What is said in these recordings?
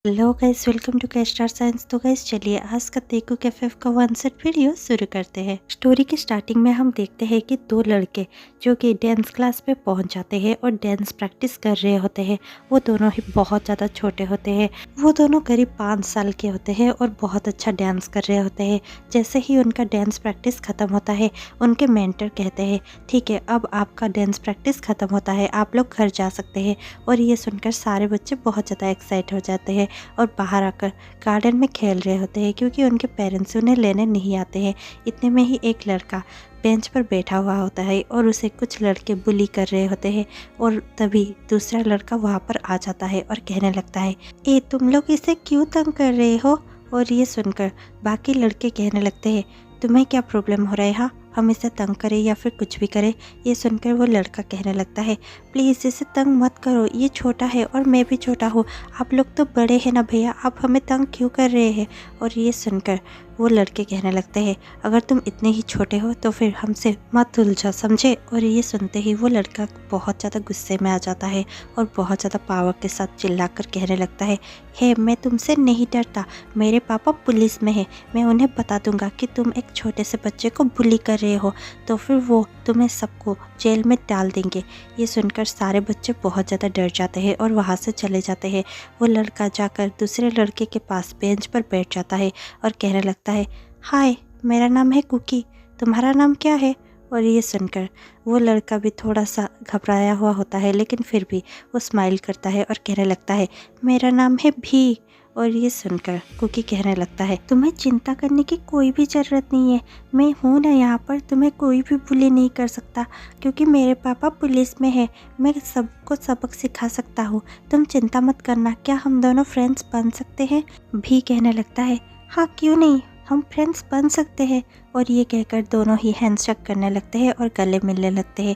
Hello guys, welcome to cash star science. तो guys चलिए आज का तेकू कैफे का वन सेट वीडियो शुरू करते हैं। स्टोरी के स्टार्टिंग में हम देखते हैं कि दो लड़के जो कि डांस क्लास पे पहुंच जाते हैं और डांस प्रैक्टिस कर रहे होते हैं। वो दोनों ही बहुत ज़्यादा छोटे होते हैं। वो दोनों करीब 5 साल के होते हैं और बहुत अच्छा डांस कर रहे होते हैं। जैसे ही उनका डांस प्रैक्टिस ख़त्म होता है, उनके मेंटर कहते हैं ठीक है, अब आपका डांस प्रैक्टिस ख़त्म होता है, आप लोग घर जा सकते हैं। और ये सुनकर सारे बच्चे बहुत ज़्यादा एक्साइट हो जाते हैं और बाहर आकर गार्डन में खेल रहे होते हैं क्योंकि उनके पेरेंट्स उन्हें लेने नहीं आते हैं। इतने में ही एक लड़का बेंच पर बैठा हुआ होता है और उसे कुछ लड़के बुली कर रहे होते हैं और तभी दूसरा लड़का वहाँ पर आ जाता है और कहने लगता है, ए तुम लोग इसे क्यों तंग कर रहे हो। और ये सुनकर बाकी लड़के कहने लगते हैं, तुम्हें क्या प्रॉब्लम हो रहा है, हाँ हम इसे तंग करें या फिर कुछ भी करें। ये सुनकर वो लड़का कहने लगता है, प्लीज़ इसे तंग मत करो, ये छोटा है और मैं भी छोटा हूँ, आप लोग तो बड़े हैं ना भैया, आप हमें तंग क्यों कर रहे हैं। और ये सुनकर वो लड़के कहने लगते हैं, अगर तुम इतने ही छोटे हो तो फिर हमसे मत उलझो, समझे। और ये सुनते ही वो लड़का बहुत ज़्यादा गुस्से में आ जाता है और बहुत ज़्यादा पावर के साथ चिल्लाकर कहने लगता है, हे मैं तुमसे नहीं डरता, मेरे पापा पुलिस में है, मैं उन्हें बता दूंगा कि तुम एक छोटे से बच्चे को बुली कर रहे हो, तो फिर वो तुम्हें सबको जेल में डाल देंगे। ये सुनकर सारे बच्चे बहुत ज़्यादा डर जाते हैं और वहाँ से चले जाते हैं। वो लड़का जाकर दूसरे लड़के के पास बेंच पर बैठ जाता है और कहने लगता है, हाय मेरा नाम है कुकी, तुम्हारा नाम क्या है। और ये सुनकर वो लड़का भी थोड़ा सा घबराया हुआ होता है, लेकिन फिर भी वो स्माइल करता है और कहने लगता है, मेरा नाम है भी। और ये सुनकर कुकी कहने लगता है, तुम्हें चिंता करने की कोई भी ज़रूरत नहीं है, मैं हूँ ना यहाँ पर, तुम्हें कोई भी बुली नहीं कर सकता क्योंकि मेरे पापा पुलिस में है, मैं सबको सबक सिखा सकता हूँ, तुम चिंता मत करना, क्या हम दोनों फ्रेंड्स बन सकते हैं। भी कहने लगता है, हाँ क्यों नहीं, हम फ्रेंड्स बन सकते हैं। और ये कहकर दोनों ही हैंडशेक करने लगते हैं और गले मिलने लगते हैं।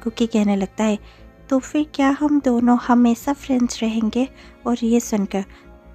कुकी कहने लगता है, तो फिर क्या हम दोनों हमेशा फ्रेंड्स रहेंगे। और ये सुनकर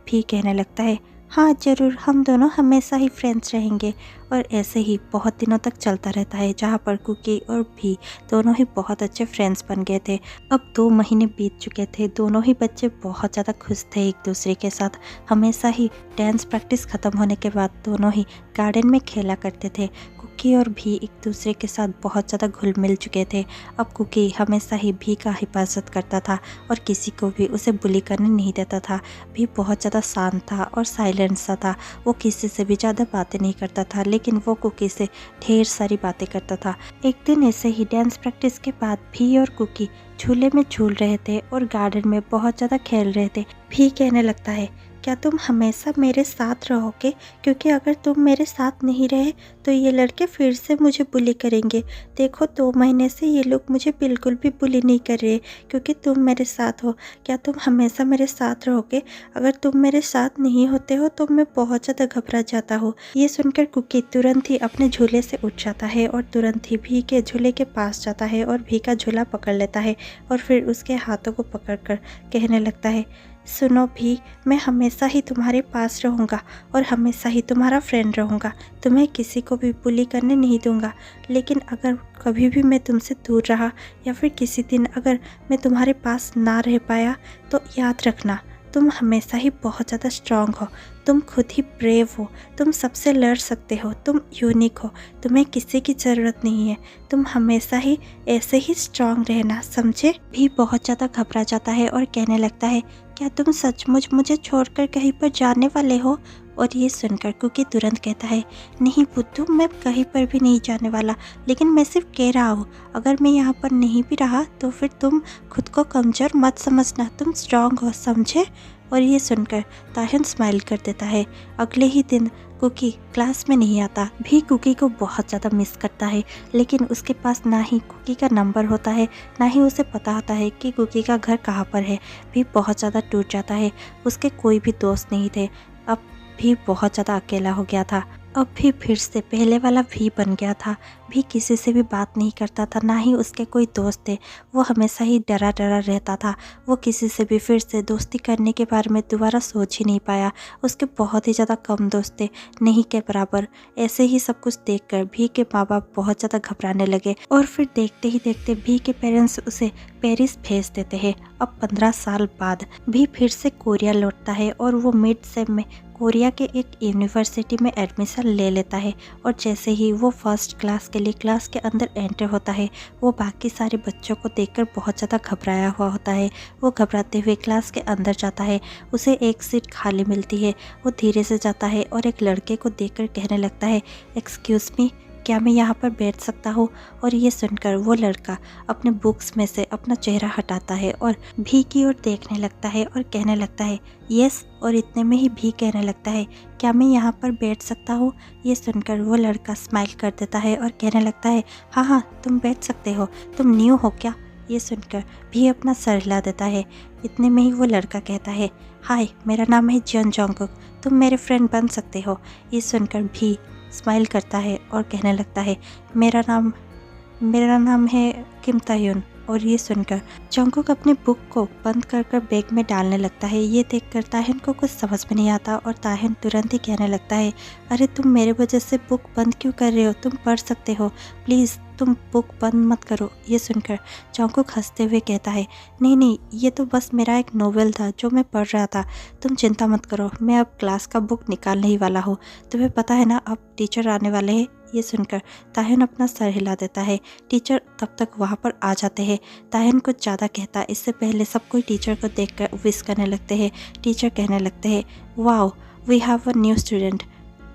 भी कहने लगता है, हाँ ज़रूर, हम दोनों हमेशा ही फ्रेंड्स रहेंगे। और ऐसे ही बहुत दिनों तक चलता रहता है, जहाँ पर कुकी और भी दोनों ही बहुत अच्छे फ्रेंड्स बन गए थे। अब 2 महीने बीत चुके थे, दोनों ही बच्चे बहुत ज़्यादा खुश थे एक दूसरे के साथ। हमेशा ही डांस प्रैक्टिस ख़त्म होने के बाद दोनों ही गार्डन में खेला करते थे। कुकी और भी एक दूसरे के साथ बहुत ज़्यादा घुल मिल चुके थे। अब कुकी हमेशा ही भी का हिफाजत करता था और किसी को भी उसे बुली करने नहीं देता था। भी बहुत ज़्यादा शांत था और साइलेंट सा था, वो किसी से भी ज़्यादा बातें नहीं करता था, लेकिन वो कुकी से ढेर सारी बातें करता था। एक दिन ऐसे ही डांस प्रैक्टिस के बाद भी और कुकी झूले में झूल रहे थे और गार्डन में बहुत ज़्यादा खेल रहे थे। भी कहने लगता है, क्या तुम हमेशा मेरे साथ रहोगे, क्योंकि अगर तुम मेरे साथ नहीं रहे तो ये लड़के फिर से मुझे बुली करेंगे। देखो 2 महीने से ये लोग मुझे बिल्कुल भी बुली नहीं कर रहे क्योंकि तुम मेरे साथ हो, क्या तुम हमेशा मेरे साथ रहोगे। अगर तुम मेरे साथ नहीं होते हो तो मैं बहुत ज़्यादा घबरा जाता हूँ। ये सुनकर कुकी तुरंत ही अपने झूले से उठ जाता है और तुरंत ही भी के झूले के पास जाता है और भी का झूला पकड़ लेता है और फिर उसके हाथों को पकड़कर कहने लगता है, सुनो भी, मैं हमेशा ही तुम्हारे पास रहूँगा और हमेशा ही तुम्हारा फ्रेंड रहूँगा, तुम्हें किसी को भी बुली करने नहीं दूँगा। लेकिन अगर कभी भी मैं तुमसे दूर रहा या फिर किसी दिन अगर मैं तुम्हारे पास ना रह पाया तो याद रखना, तुम हमेशा ही बहुत ज़्यादा स्ट्रांग हो, तुम खुद ही ब्रेव हो, तुम सबसे लड़ सकते हो, तुम यूनिक हो, तुम्हें किसी की ज़रूरत नहीं है, तुम हमेशा ही ऐसे ही स्ट्रांग रहना, समझे। भी बहुत ज़्यादा घबरा जाता है और कहने लगता है, क्या तुम सचमुच मुझे छोड़कर कहीं पर जाने वाले हो। और ये सुनकर कुकी तुरंत कहता है, नहीं बुद्धू, मैं कहीं पर भी नहीं जाने वाला, लेकिन मैं सिर्फ कह रहा हूँ, अगर मैं यहाँ पर नहीं भी रहा तो फिर तुम खुद को कमज़ोर मत समझना, तुम स्ट्रांग हो, समझे। और ये सुनकर ताहिन स्माइल कर देता है। अगले ही दिन कुकी क्लास में नहीं आता। भी कुकी को बहुत ज़्यादा मिस करता है, लेकिन उसके पास ना ही कुकी का नंबर होता है, ना ही उसे पता होता है कि कुकी का घर कहाँ पर है। भी बहुत ज़्यादा टूट जाता है, उसके कोई भी दोस्त नहीं थे, अब भी बहुत ज़्यादा अकेला हो गया था। अब भी फिर से पहले वाला भी बन गया था। भी किसी से भी बात नहीं करता था, ना ही उसके कोई दोस्त थे। वो हमेशा ही डरा डरा रहता था। वो किसी से भी फिर से दोस्ती करने के बारे में दोबारा सोच ही नहीं पाया। उसके बहुत ही ज़्यादा कम दोस्त थे, नहीं के बराबर। ऐसे ही सब कुछ देखकर भी के माँ बाप बहुत ज़्यादा घबराने लगे और फिर देखते ही देखते भी के पेरेंट्स उसे पेरिस भेज देते हैं। अब 15 साल बाद भी फिर से कोरिया लौटता है और वो मिड सेम में कोरिया के एक यूनिवर्सिटी में एडमिशन ले लेता है। और जैसे ही वो फर्स्ट क्लास के लिए क्लास के अंदर एंटर होता है, वो बाकी सारे बच्चों को देखकर बहुत ज़्यादा घबराया हुआ होता है। वो घबराते हुए क्लास के अंदर जाता है। उसे एक सीट खाली मिलती है। वो धीरे से जाता है और एक लड़के को देखकर कहने लगता है, एक्सक्यूज़ मी, क्या मैं यहाँ पर बैठ सकता हूँ? और ये सुनकर वो लड़का अपने बुक्स में से अपना चेहरा हटाता है और भी की ओर देखने लगता है और कहने लगता है यस। और इतने में ही भी कहने लगता है, क्या मैं यहाँ पर बैठ सकता हूँ? ये सुनकर वो लड़का स्माइल कर देता है और कहने लगता है, हाँ हाँ तुम बैठ सकते हो, तुम न्यू हो क्या? ये सुनकर भी अपना सर हिला देता है। इतने में ही वो लड़का कहता है, हाय मेरा नाम है जॉन जोंगकुक, तुम मेरे फ्रेंड बन सकते हो। ये सुनकर भी स्माइल करता है और कहने लगता है, मेरा नाम है किम ताह्यून। और ये सुनकर जोंगकुक अपनी बुक को बंद कर कर बैग में डालने लगता है। ये देखकर ताह्यून को कुछ समझ में नहीं आता और ताह्यून तुरंत ही कहने लगता है, अरे तुम मेरे वजह से बुक बंद क्यों कर रहे हो? तुम पढ़ सकते हो, प्लीज़ तुम बुक बंद मत करो। ये सुनकर जोंगकुक हंसते हुए कहता है, नहीं नहीं, ये तो बस मेरा एक नोवेल था जो मैं पढ़ रहा था, तुम चिंता मत करो, मैं अब क्लास का बुक निकालने ही वाला हूँ। तुम्हें पता है ना अब टीचर आने वाले हैं। ये सुनकर ताह्यून अपना सर हिला देता है। टीचर तब तक वहाँ पर आ जाते हैं। ताह्यून कुछ ज़्यादा कहता, इससे पहले सब कोई टीचर को देखकर विश करने लगते हैं। टीचर कहने लगते हैं, wow we have a new student,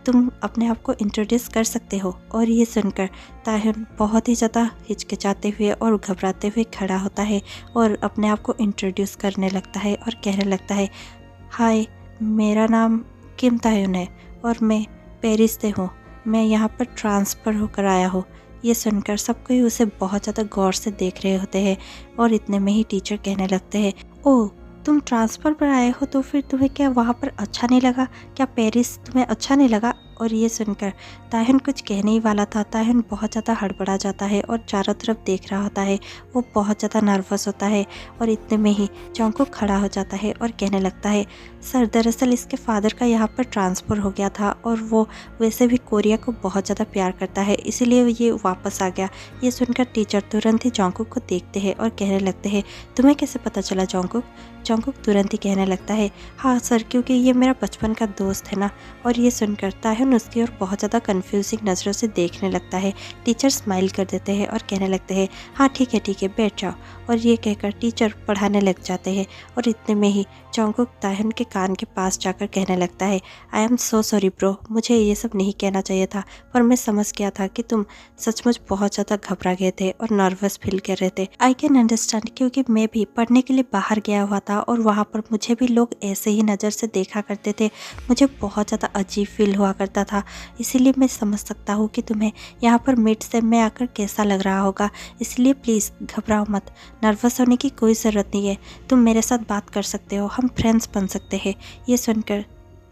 तुम अपने आप को इंट्रोड्यूस कर सकते हो। और ये सुनकर ताह्यून बहुत ही ज़्यादा हिचकिचाते हुए और घबराते हुए खड़ा होता है और अपने आप को इंट्रोड्यूस करने लगता है और कहने लगता है, हाय मेरा नाम किम ताह्यून है और मैं पेरिस से हूँ, मैं यहाँ पर ट्रांसफ़र होकर आया हूँ। ये सुनकर सब कोई उसे बहुत ज़्यादा गौर से देख रहे होते हैं और इतने में ही टीचर कहने लगते हैं, ओह तुम ट्रांसफ़र पर आए हो तो फिर तुम्हें क्या वहाँ पर अच्छा नहीं लगा? क्या पेरिस तुम्हें अच्छा नहीं लगा? और ये सुनकर ताह्यून कुछ कहने ही वाला था। ताह्यून बहुत ज़्यादा हड़बड़ा जाता है और चारों तरफ देख रहा होता है। वो बहुत ज़्यादा नर्वस होता है और इतने में ही जोंगकुक खड़ा हो जाता है और कहने लगता है, सर दरअसल इसके फादर का यहाँ पर ट्रांसफ़र हो गया था और वो वैसे भी कोरिया को बहुत ज़्यादा प्यार करता है, इसीलिए ये वापस आ गया। ये सुनकर टीचर तुरंत ही जोंगकुक को देखते हैं और कहने लगते हैं, तुम्हें कैसे पता चला जोंगकुक? जोंगकुक तुरंत ही कहने लगता है, हाँ सर, क्योंकि ये मेरा बचपन का दोस्त है ना। और ये सुनकर ताह्यून उसकी ओर बहुत ज़्यादा कन्फ्यूजिंग नज़रों से देखने लगता है। टीचर स्माइल कर देते हैं और कहने लगते हैं, हाँ ठीक है बैठ जाओ। और ये कहकर टीचर पढ़ाने लग जाते हैं और इतने में ही जोंगकुक ताह्यून के कान के पास जाकर कहने लगता है, I am so sorry bro, मुझे ये सब नहीं कहना चाहिए था, पर मैं समझ गया था कि तुम सचमुच बहुत ज़्यादा घबरा गए थे और नर्वस फील कर रहे थे। आई कैन अंडरस्टैंड, क्योंकि मैं भी पढ़ने के लिए बाहर गया हुआ था और वहाँ पर मुझे भी लोग ऐसे ही नज़र से देखा करते थे, मुझे बहुत ज़्यादा अजीब फील हुआ करता था, इसीलिए मैं समझ सकता हूँ कि तुम्हें यहाँ पर मिड सेम में आकर कैसा लग रहा होगा। इसलिए प्लीज़ घबराओ मत, नर्वस होने की कोई ज़रूरत नहीं है, तुम मेरे साथ बात कर सकते हो, हम फ्रेंड्स बन सकते हैं। ये सुनकर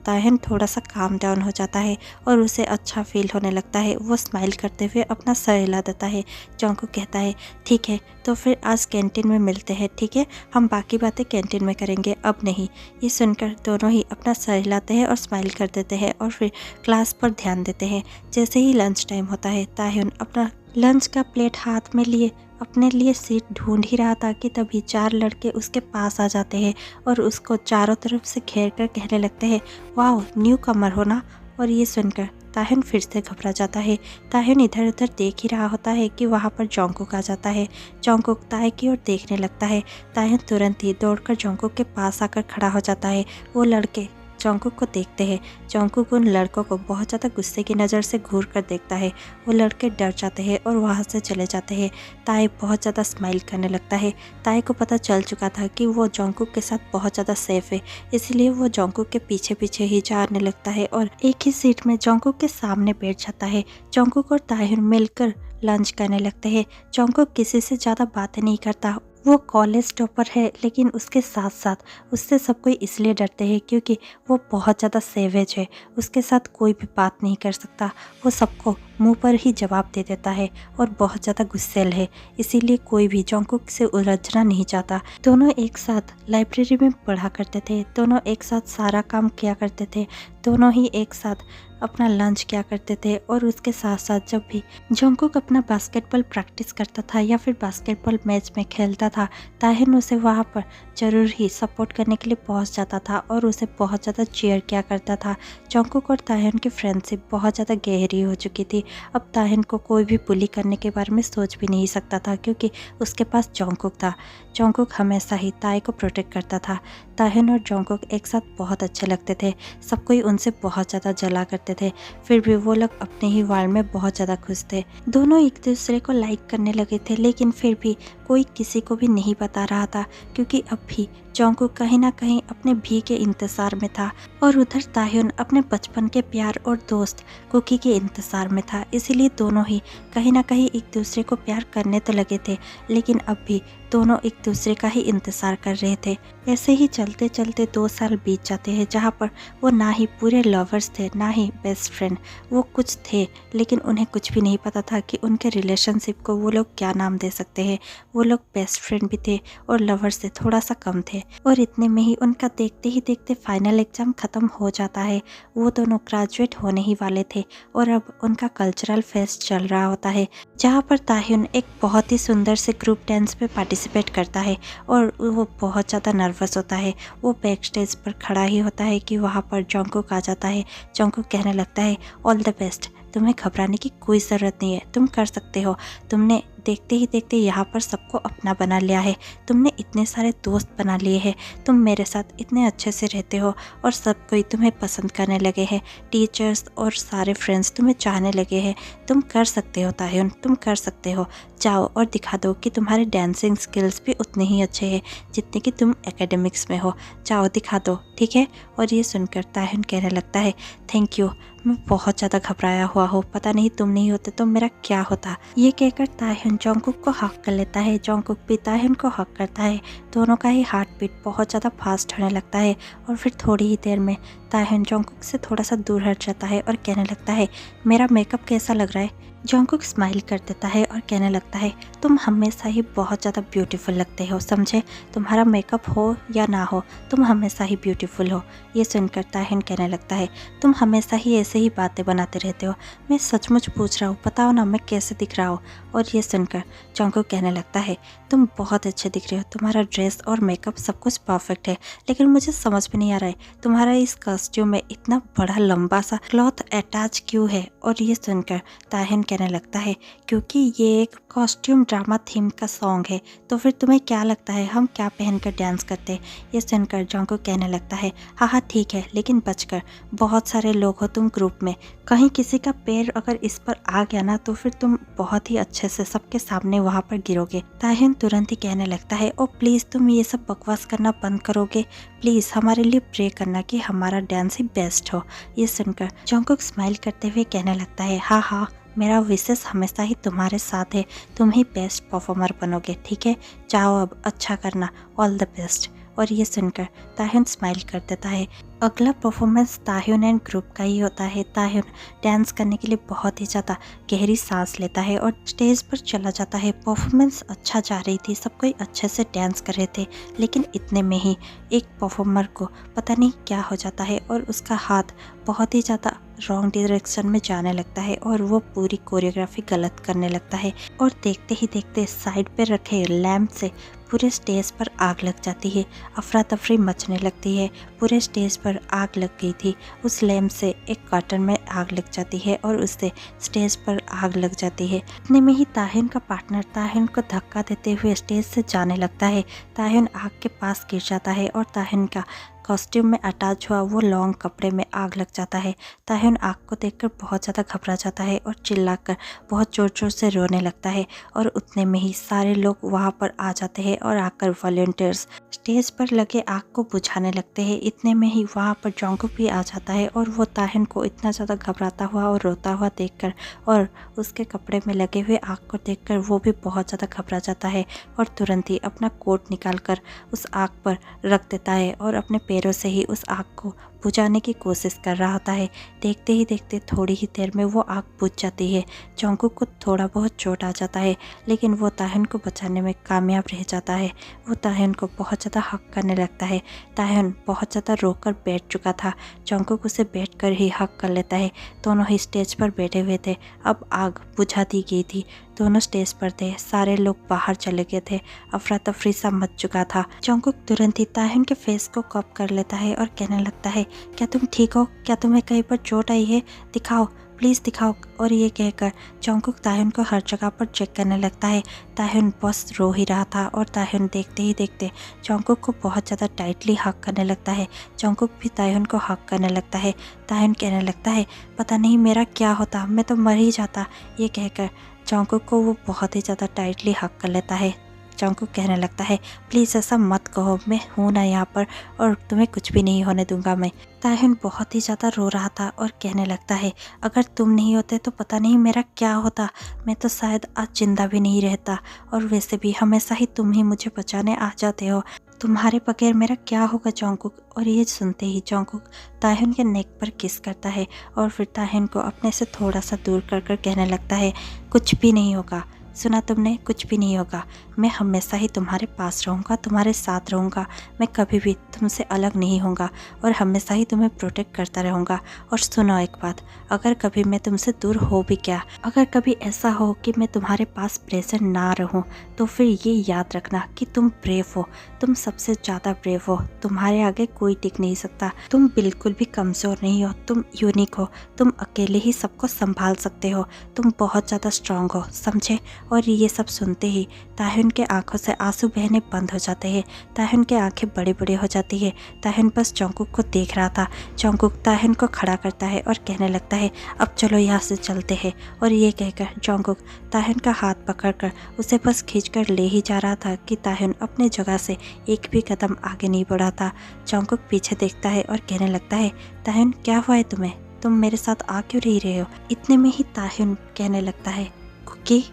ताह्यून थोड़ा सा काम डाउन हो जाता है और उसे अच्छा फील होने लगता है। वो स्माइल करते हुए अपना सर हिला देता है। जोंगकुक कहता है, ठीक है तो फिर आज कैंटीन में मिलते हैं, ठीक है, हम बाकी बातें कैंटीन में करेंगे, अब नहीं। ये सुनकर दोनों ही अपना सर हिलाते हैं और स्माइल कर देते हैं और फिर क्लास पर ध्यान देते हैं। जैसे ही लंच टाइम होता है, ताह्यून अपना लंच का प्लेट हाथ में लिए अपने लिए सीट ढूंढ ही रहा था कि तभी 4 लड़के उसके पास आ जाते हैं और उसको चारों तरफ से घेर कर कहने लगते हैं, वाओ न्यू कमर हो ना। और ये सुनकर ताह्यून फिर से घबरा जाता है। ताह्यून इधर उधर देख ही रहा होता है कि वहाँ पर जोंगकुक आ जाता है। जोंगकुक ताई की ओर देखने लगता है। ताह्यून तुरंत ही दौड़कर जोंगकुक के पास आकर खड़ा हो जाता है। वो लड़के जोंगकुक को देखते हैं। जोंगकुक उन लड़कों को बहुत ज़्यादा गुस्से की नज़र से घूर कर देखता है। वो लड़के डर जाते हैं और वहाँ से चले जाते हैं। ताई बहुत ज़्यादा स्माइल करने लगता है। ताई को पता चल चुका था कि वो जोंगकुक के साथ बहुत ज़्यादा सेफ है, इसलिए वो जोंगकुक के पीछे पीछे ही जाने लगता है और एक ही सीट में जोंगकुक के सामने बैठ जाता है। जोंगकुक और ताह्यून मिलकर लंच करने लगते हैं। जोंगकुक किसी से ज़्यादा बातें नहीं करता, वो कॉलेज टॉपर है, लेकिन उसके साथ साथ उससे सब कोई इसलिए डरते हैं क्योंकि वो बहुत ज़्यादा सेवेज है। उसके साथ कोई भी बात नहीं कर सकता, वो सबको मुंह पर ही जवाब दे देता है और बहुत ज़्यादा गुस्सैल है। इसीलिए कोई भी जॉन्गकुक से उलझना नहीं चाहता। दोनों एक साथ लाइब्रेरी में पढ़ा करते थे, दोनों एक साथ सारा काम किया करते थे, दोनों ही एक साथ अपना लंच किया करते थे। और उसके साथ साथ जब भी जॉन्गकुक अपना बास्केटबॉल प्रैक्टिस करता था या फिर बास्केटबॉल मैच में खेलता था, ताहिन उसे वहाँ पर ज़रूर ही सपोर्ट करने के लिए पहुँच जाता था और उसे बहुत ज़्यादा चीयर किया करता था। जॉन्गकुक और ताहिन की फ्रेंडशिप बहुत ज़्यादा गहरी हो चुकी थी। अब ताहिन को कोई भी बुली करने के बारे में सोच भी नहीं सकता था क्योंकि उसके पास जॉन्गकुक था। जॉन्गकुक हमेशा ही ताई को प्रोटेक्ट करता था। ताहिन और जॉन्गकुक एक साथ बहुत अच्छे लगते थे, सब कोई उनसे बहुत ज़्यादा जला करते थे। फिर भी वो लोग अपने ही वर्ल्ड में बहुत ज़्यादा खुश थे। दोनों एक दूसरे को लाइक करने लगे थे, लेकिन फिर भी कोई किसी को भी नहीं बता रहा था क्योंकि अब भी जॉन्गकुक कहीं ना कहीं अपने भी के इंतज़ार में था और उधर ताह्युन अपने बचपन के प्यार और दोस्त कुकी के इंतज़ार में था। इसीलिए दोनों ही कहीं ना कहीं एक दूसरे को प्यार करने तो लगे थे, लेकिन अब भी दोनों एक दूसरे का ही इंतज़ार कर रहे थे। ऐसे ही चलते चलते 2 साल बीत जाते हैं जहाँ पर वो ना ही पूरे लवर्स थे ना ही बेस्ट फ्रेंड। वो कुछ थे, लेकिन उन्हें कुछ भी नहीं पता था कि उनके रिलेशनशिप को वो लोग क्या नाम दे सकते हैं। वो लोग बेस्ट फ्रेंड भी थे और लवर्स से थोड़ा सा कम थे। और इतने में ही उनका देखते ही देखते फाइनल एग्ज़ाम ख़त्म हो जाता है। वो दोनों ग्रेजुएट होने ही वाले थे और अब उनका कल्चरल फेस्ट चल रहा होता है, जहाँ पर ताह्युन एक बहुत ही सुंदर से ग्रुप डांस पे पार्टिसिपेट करता है और वो बहुत ज़्यादा नर्वस होता है। वो बैक स्टेज पर खड़ा ही होता है कि वहाँ पर जॉन्गकुक आ जाता है। जॉन्गकुक कहने लगता है, ऑल द बेस्ट, तुम्हें घबराने की कोई ज़रूरत नहीं है, तुम कर सकते हो। तुमने देखते ही देखते यहाँ पर सबको अपना बना लिया है, तुमने इतने सारे दोस्त बना लिए हैं, तुम मेरे साथ इतने अच्छे से रहते हो और सब कोई तुम्हें पसंद करने लगे हैं। टीचर्स और सारे फ्रेंड्स तुम्हें चाहने लगे हैं। तुम कर सकते हो ताह्युन, तुम कर सकते हो। जाओ और दिखा दो कि तुम्हारे डांसिंग स्किल्स भी उतने ही अच्छे हैं जितने कि तुम एकेडमिक्स में हो। जाओ दिखा दो, ठीक है। और ये सुनकर ताह्युन कहने लगता है, थैंक यू, मैं बहुत ज़्यादा घबराया हुआ हूँ, पता नहीं तुम नहीं होते तो मेरा क्या होता। ये कहकर ताह्युन जॉन्गकुक को हक कर लेता है, जॉन्गकुक भी ताह्युन को हक करता है। दोनों का ही हार्ट बीट बहुत ज़्यादा फास्ट होने लगता है और फिर थोड़ी ही देर में ताह्युन जॉन्गकुक से थोड़ा सा दूर हट जाता है और कहने लगता है, मेरा मेकअप कैसा लग रहा है। जॉन्गकुक स्माइल कर देता है और कहने लगता है, तुम हमेशा ही बहुत ज़्यादा ब्यूटीफुल लगते हो, समझे। तुम्हारा मेकअप हो या ना हो, तुम हमेशा ही ब्यूटीफुल हो। ये सुनकर ताह्युन कहने लगता है, तुम हमेशा ही ऐसे ही बातें बनाते रहते हो, मैं सचमुच पूछ रहा हूँ, बताओ ना मैं कैसे दिख रहा हूँ। और ये सुनकर जॉन्गकुक कहने लगता है, तुम बहुत अच्छे दिख रहे हो, तुम्हारा ड्रेस और मेकअप सब कुछ परफेक्ट है, लेकिन मुझे समझ में नहीं आ रहा है तुम्हारा इस कॉस्ट्यूम में इतना बड़ा लंबा सा क्लॉथ अटैच क्यों है। और ये सुनकर ताह्युन कहने लगता है, क्योंकि ये एक कॉस्ट्यूम ड्रामा थीम का सॉन्ग है, तो फिर तुम्हें क्या लगता है हम क्या पहनकर डांस करते। ये सुनकर जॉन्गकुक कहने लगता है, हाँ हाँ ठीक है, लेकिन बचकर, बहुत सारे लोग हो तुम ग्रुप में, कहीं किसी का पैर अगर इस पर आ गया ना तो फिर तुम बहुत ही अच्छे से सबके सामने वहाँ पर गिरोगे। ताह्युन तुरंत ही कहने लगता है, ओ प्लीज़ तुम ये सब बकवास करना बंद करोगे, प्लीज़ हमारे लिए प्रे करना कि हमारा डांस ही बेस्ट हो। ये सुनकर जॉन्गकुक स्माइल करते हुए कहने लगता है, हाँ हाँ, मेरा विशेष हमेशा ही तुम्हारे साथ है, तुम ही बेस्ट परफॉर्मर बनोगे, ठीक है। जाओ अब अच्छा करना, ऑल द बेस्ट। और ये सुनकर ताह्युन स्माइल कर देता है। अगला परफॉर्मेंस ताह्युन एंड ग्रुप का ही होता है। ताह्युन डांस करने के लिए बहुत ही ज़्यादा गहरी सांस लेता है और स्टेज पर चला जाता है। परफॉर्मेंस अच्छा जा रही थी, सब कोई अच्छे से डांस कर रहे थे, लेकिन इतने में ही एक परफॉर्मर को पता नहीं क्या हो जाता है और उसका हाथ बहुत ही ज़्यादा रॉन्ग डायरेक्शन में जाने लगता है और वो पूरी कोरियोग्राफी गलत करने लगता है। और देखते ही देखते साइड पे रखे लैंप से पूरे स्टेज पर आग लग जाती है। अफरा तफरी मचने लगती है, पूरे स्टेज पर आग लग गई थी। उस लैंप से एक कर्टन में आग लग जाती है और उससे स्टेज पर आग लग जाती है। इतने में ही ताह्युन का पार्टनर ताह्युन को धक्का देते हुए स्टेज से जाने लगता है। ताह्युन आग के पास गिर जाता है और ताह्युन का कॉस्ट्यूम में अटैच हुआ वो लॉन्ग कपड़े में आग लग जाता है। ताह्युन आग को देखकर बहुत ज़्यादा घबरा जाता है और चिल्लाकर बहुत ज़ोर ज़ोर से रोने लगता है और उतने में ही सारे लोग वहाँ पर आ जाते हैं और आकर वॉलंटियर्स स्टेज पर लगे आग को बुझाने लगते हैं। इतने में ही वहाँ पर जोंगकुक भी आ जाता है और वो ताह्युन को इतना ज़्यादा घबराता हुआ और रोता हुआ देखकर और उसके कपड़े में लगे हुए आग को देखकर वो भी बहुत ज़्यादा घबरा जाता है और तुरंत ही अपना कोट निकालकर उस आग पर रख देता है और अपने पैरों से ही उस आग को बुझाने की कोशिश कर रहा होता है। देखते ही देखते थोड़ी ही देर में वो आग बुझ जाती है। जोंगकुक को थोड़ा बहुत चोट आ जाता है लेकिन वो ताह्युन को बचाने में कामयाब रह जाता है। वो ताह्युन को बहुत ज़्यादा हक करने लगता है। ताह्युन बहुत ज़्यादा रोकर बैठ चुका था। जोंगकुक उसे बैठ कर ही हक कर लेता है। दोनों ही स्टेज पर बैठे हुए थे। अब आग बुझा दी गई थी। दोनों स्टेज पर थे। सारे लोग बाहर चले गए थे। अफरा तफरी सा मच चुका था। जोंगकुक तुरंत ही ताह्युन के फेस को कप कर लेता है और कहने लगता है, क्या तुम ठीक हो? क्या तुम्हें कहीं पर चोट आई है? दिखाओ, प्लीज़ दिखाओ। और ये कहकर जोंगकुक ताह्युन को हर जगह पर चेक करने लगता है। ताह्युन बस रो ही रहा था और ताह्युन देखते ही देखते जोंगकुक को बहुत ज़्यादा टाइटली हक करने लगता है। जोंगकुक भी ताह्युन को हक करने लगता है। ताह्युन कहने लगता है, पता नहीं मेरा क्या होता, मैं तो मर ही जाता। ये कहकर जोंगकुक को वो बहुत ही ज़्यादा टाइटली हक कर लेता है। जोंगकुक कहने लगता है, प्लीज़ ऐसा मत कहो, मैं हूँ ना यहाँ पर और तुम्हें कुछ भी नहीं होने दूंगा मैं। ताह्युन बहुत ही ज़्यादा रो रहा था और कहने लगता है, अगर तुम नहीं होते तो पता नहीं मेरा क्या होता, मैं तो शायद आज जिंदा भी नहीं रहता और वैसे भी हमेशा ही तुम ही मुझे बचाने आ जाते हो, तुम्हारे बगैर मेरा क्या होगा जोंगकुक। और ये सुनते ही जोंगकुक ताह्युन के नेक पर किस करता है और फिर ताह्युन को अपने से थोड़ा सा दूर कर कर कहने लगता है, कुछ भी नहीं होगा, सुना तुमने, कुछ भी नहीं होगा, मैं हमेशा ही तुम्हारे पास रहूँगा, तुम्हारे साथ रहूँगा, मैं कभी भी तुमसे अलग नहीं होऊंगा और हमेशा ही तुम्हें प्रोटेक्ट करता रहूँगा। और सुनो एक बात, अगर कभी मैं तुमसे दूर हो भी क्या, अगर कभी ऐसा हो कि मैं तुम्हारे पास प्रेजेंट ना रहूँ तो फिर ये याद रखना कि तुम ब्रेव हो, तुम सबसे ज़्यादा ब्रेव हो, तुम्हारे आगे कोई टिक नहीं सकता, तुम बिल्कुल भी कमज़ोर नहीं हो, तुम यूनिक हो, तुम अकेले ही सबको संभाल सकते हो, तुम बहुत ज़्यादा स्ट्रांग हो, समझे। और ये सब सुनते ही ताह्युन के आंखों से आंसू बहने बंद हो जाते हैं। ताह्युन के आंखें बड़ी बड़ी हो जाती है। ताह्युन बस जोंगकुक को देख रहा था। जोंगकुक ताह्युन को खड़ा करता है और कहने लगता है, अब चलो यहाँ से चलते हैं। और ये कहकर जोंगकुक ताह्युन का हाथ पकड़कर उसे बस खींचकर ले ही जा रहा था कि ताह्युन अपने जगह से एक भी कदम आगे नहीं बढ़ा था। जोंगकुक पीछे देखता है और कहने लगता है, ताह्युन क्या हुआ है तुम्हें, तुम मेरे साथ आ क्यों नहीं रहे हो। इतने में ही ताह्युन कहने लगता है, कुकी।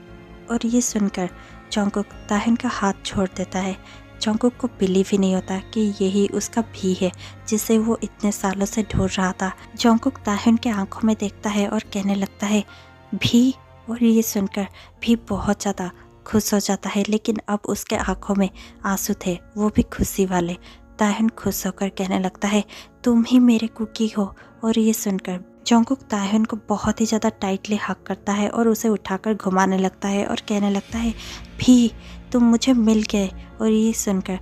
और ये सुनकर जोंगकुक ताह्युन का हाथ छोड़ देता है। जोंगकुक को बिलीव ही नहीं होता कि यही उसका भी है जिसे वो इतने सालों से ढूंढ रहा था। जोंगकुक ताह्युन के आंखों में देखता है और कहने लगता है, भी। और ये सुनकर भी बहुत ज़्यादा खुश हो जाता है, लेकिन अब उसके आंखों में आंसू थे, वो भी खुशी वाले। ताह्युन खुश होकर कहने लगता है, तुम ही मेरे कुकी हो। और ये सुनकर जोंगकुक ताह्युन को बहुत ही ज़्यादा टाइटली हक करता है और उसे उठाकर घुमाने लगता है और कहने लगता है, भी तुम मुझे मिल गए। और ये सुनकर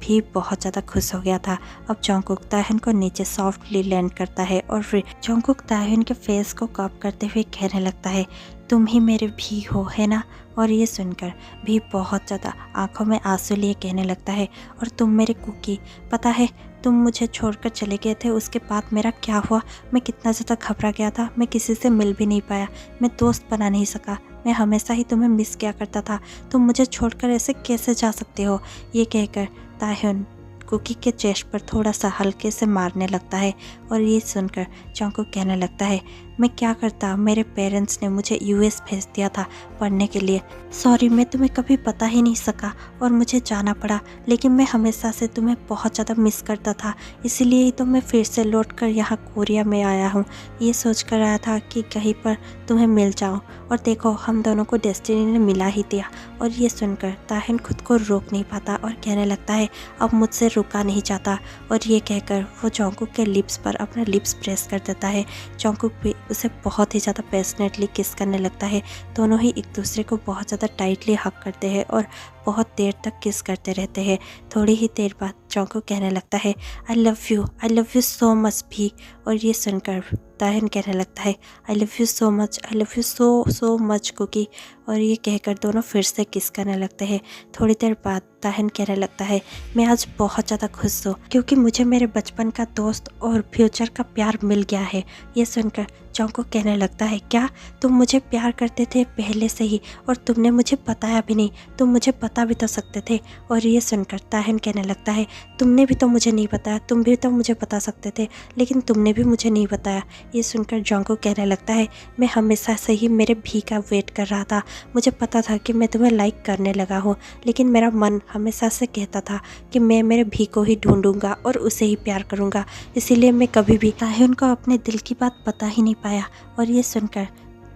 भी बहुत ज़्यादा खुश हो गया था। अब जोंगकुक ताह्युन को नीचे सॉफ्टली लैंड करता है और फिर जोंगकुक ताह्युन के फेस को कप करते हुए कहने लगता है, तुम ही मेरे भी हो, है ना। और ये सुनकर भी बहुत ज़्यादा आंखों में आंसू लिए कहने लगता है, और तुम मेरे कुकी, पता है तुम मुझे छोड़कर चले गए थे, उसके बाद मेरा क्या हुआ, मैं कितना ज़्यादा घबरा गया था, मैं किसी से मिल भी नहीं पाया, मैं दोस्त बना नहीं सका, मैं हमेशा ही तुम्हें मिस किया करता था, तुम मुझे छोड़कर ऐसे कैसे जा सकते हो। ये कहकर ताह्युन कुकी के चेस्ट पर थोड़ा सा हल्के से मारने लगता है। और ये सुनकर जोंगकुक कहने लगता है, मैं क्या करता, मेरे पेरेंट्स ने मुझे यूएस भेज दिया था पढ़ने के लिए, सॉरी मैं तुम्हें कभी पता ही नहीं सका और मुझे जाना पड़ा, लेकिन मैं हमेशा से तुम्हें बहुत ज़्यादा मिस करता था, इसीलिए ही तो मैं फिर से लौट कर यहाँ कोरिया में आया हूँ, ये सोच कर आया था कि कहीं पर तुम्हें मिल जाऊँ, और देखो हम दोनों को डेस्टिनी ने मिला ही दिया। और ये सुनकर ताह्युन खुद को रोक नहीं पाता और कहने लगता है, अब मुझसे रुका नहीं जाता। और ये कहकर वो जोंगकुक के लिप्स पर अपना लिप्स प्रेस कर देता है। जोंगकुक भी उसे बहुत ही ज़्यादा पैशनेटली किस करने लगता है। दोनों ही एक दूसरे को बहुत ज़्यादा टाइटली हक करते हैं और बहुत देर तक किस करते रहते हैं। थोड़ी ही देर बाद जंगकुक कहने लगता है I love you so much भी। और ये सुनकर ताहिन कहने लगता है I love you so much, I love you so much Cookie. और ये कहकर दोनों फिर से किस करने लगते हैं। थोड़ी देर बाद ताहिन कहने लगता है मैं आज बहुत ज़्यादा खुश हूँ क्योंकि मुझे मेरे बचपन का दोस्त और फ्यूचर का प्यार मिल गया है। ये सुनकर जंगकुक कहने लगता है क्या तुम मुझे प्यार करते थे पहले से ही और तुमने मुझे बताया भी नहीं, तुम मुझे बता भी तो सकते थे। और ये सुनकर ताहिन कहने लगता है तुमने भी तो मुझे नहीं बताया, तुम भी तो मुझे बता सकते थे लेकिन तुमने भी मुझे नहीं बताया। ये सुनकर जंगकुक कहने लगता है मैं हमेशा से ही मेरे भी का वेट कर रहा था, मुझे पता था कि मैं तुम्हें लाइक करने लगा हूँ लेकिन मेरा मन हमेशा से कहता था कि मैं मेरे भी को ही ढूंढूंगा और उसे ही प्यार करूँगा, इसीलिए मैं कभी भी ताहिन को अपने दिल की बात बता ही नहीं पाया। और ये सुनकर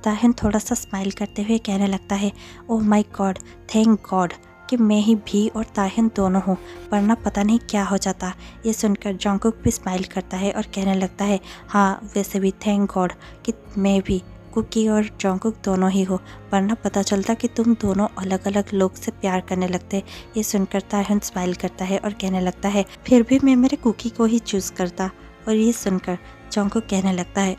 ताहिन थोड़ा सा स्माइल करते हुए कहने लगता है oh my God, thank God कि मैं ही भी और ताहिन दोनों हूँ, वरना पता नहीं क्या हो जाता। ये सुनकर जंगकुक भी स्माइल करता है और कहने लगता है हाँ वैसे भी थैंक गॉड कि मैं भी कुकी और जंगकुक दोनों ही हो, वरना पता चलता कि तुम दोनों अलग अलग लोग से प्यार करने लगते। ये सुनकर ताहिन स्माइल करता है और कहने लगता है फिर भी मैं मेरे कुकी को ही चूज़ करता। और ये सुनकर जंगकुक कहने लगता है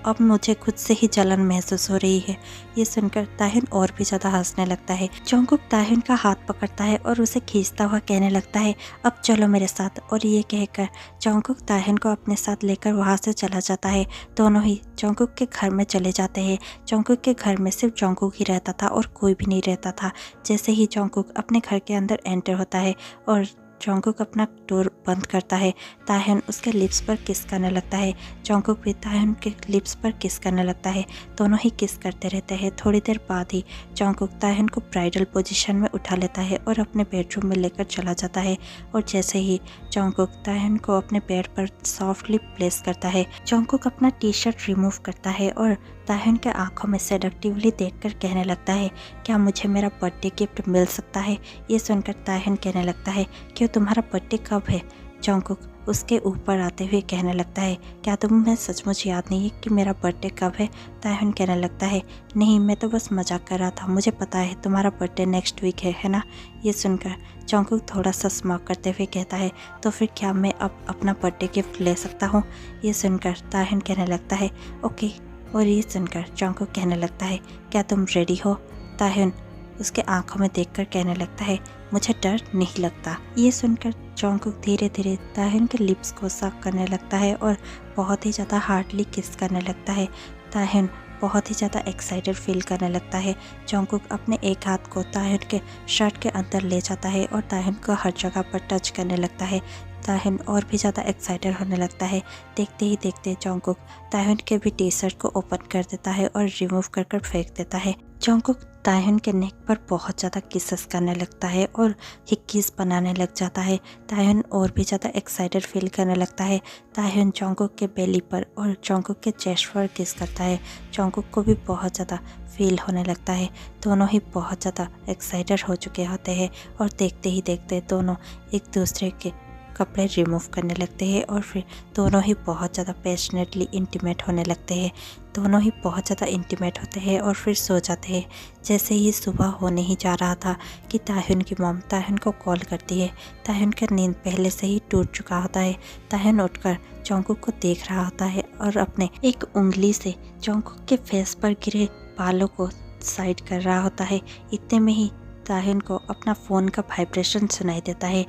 अब मुझे खुद से ही जलन महसूस हो रही है। ये सुनकर ताहिन और भी ज़्यादा हंसने लगता है। जंगकुक ताहिन का हाथ पकड़ता है और उसे खींचता हुआ कहने लगता है अब चलो मेरे साथ। और ये कहकर जंगकुक ताहिन को अपने साथ लेकर वहाँ से चला जाता है। दोनों ही जंगकुक के घर में चले जाते हैं। जंगकुक के घर में सिर्फ जंगकुक ही रहता था और कोई भी नहीं रहता था। जैसे ही जंगकुक अपने घर के अंदर एंटर होता है और जंगकुक अपना डोर बंद करता है, ताहिन उसके लिप्स पर किस करने लगता है। जंगकुक भी ताहिन के लिप्स पर किस करने लगता है। दोनों ही किस करते रहते हैं। थोड़ी देर बाद ही जंगकुक ताहिन को ब्राइडल पोजीशन में उठा लेता है और अपने बेडरूम में लेकर चला जाता है। और जैसे ही जंगकुक ताहिन को अपने बेड पर सॉफ्टली प्लेस करता है, जंगकुक अपना टी शर्ट रिमूव करता है और ताहिन के आंखों में सेडक्टिवली देखकर कहने लगता है क्या मुझे मेरा बर्थडे गिफ्ट मिल सकता है। ये सुनकर ताहिन कहने लगता है क्यों तुम्हारा बर्थडे कब है। जंगकुक उसके ऊपर आते हुए कहने लगता है क्या तुम्हें सचमुच याद नहीं है कि मेरा बर्थडे कब है। ताहिन कहने लगता है नहीं मैं तो बस मजाक कर रहा था, मुझे पता है तुम्हारा बर्थडे नेक्स्ट वीक है ना। ये सुनकर जंगकुक थोड़ा सा स्माइल करते हुए कहता है तो फिर क्या मैं अब अपना बर्थडे गिफ्ट ले सकता हूँ। ये सुनकर ताहिन कहने लगता है ओके। और ये सुनकर जंगकुक कहने लगता है क्या तुम रेडी हो। ताहिन उसके आंखों में देखकर कहने लगता है मुझे डर नहीं लगता। ये सुनकर जंगकुक धीरे धीरे ताहिन के लिप्स को साफ करने लगता है और बहुत ही ज़्यादा हार्डली किस करने लगता है। ताहिन बहुत ही ज़्यादा एक्साइटेड फील करने लगता है। जंगकुक अपने एक हाथ को ताहिन के शर्ट के अंदर ले जाता है और ताहिन को हर जगह पर टच करने लगता है। ताहिन और भी ज़्यादा एक्साइटेड होने लगता है। देखते ही देखते जंगकुक ताहिन के भी टी शर्ट को ओपन कर देता है और रिमूव कर फेंक देता है। जंगकुक ताहिन के नेक पर बहुत ज़्यादा किसेस करने लगता है और हिक्कीज बनाने लग जाता है। ताहिन और भी ज़्यादा एक्साइटेड फील करने लगता है। ताहिन जंगकुक के बेली पर और जंगकुक के चेस्ट पर किस करता है। जंगकुक को भी बहुत ज़्यादा फील होने लगता है। दोनों ही बहुत ज़्यादा एक्साइटेड हो चुके होते हैं और देखते ही देखते दोनों एक दूसरे के कपड़े रिमूव करने लगते हैं और फिर दोनों ही बहुत ज़्यादा पैशनेटली इंटीमेट होने लगते हैं। दोनों ही बहुत ज़्यादा इंटीमेट होते हैं और फिर सो जाते हैं। जैसे ही सुबह होने ही जा रहा था कि ताहिन की मॉम ताहिन को कॉल करती है। ताहिन का नींद पहले से ही टूट चुका होता है। ताहिन उठकर जंगकुक को देख रहा होता है और अपने एक उंगली से जंगकुक के फेस पर गिरे बालों को साइड कर रहा होता है। इतने में ही ताहिन को अपना फ़ोन का वाइब्रेशन सुनाई देता है।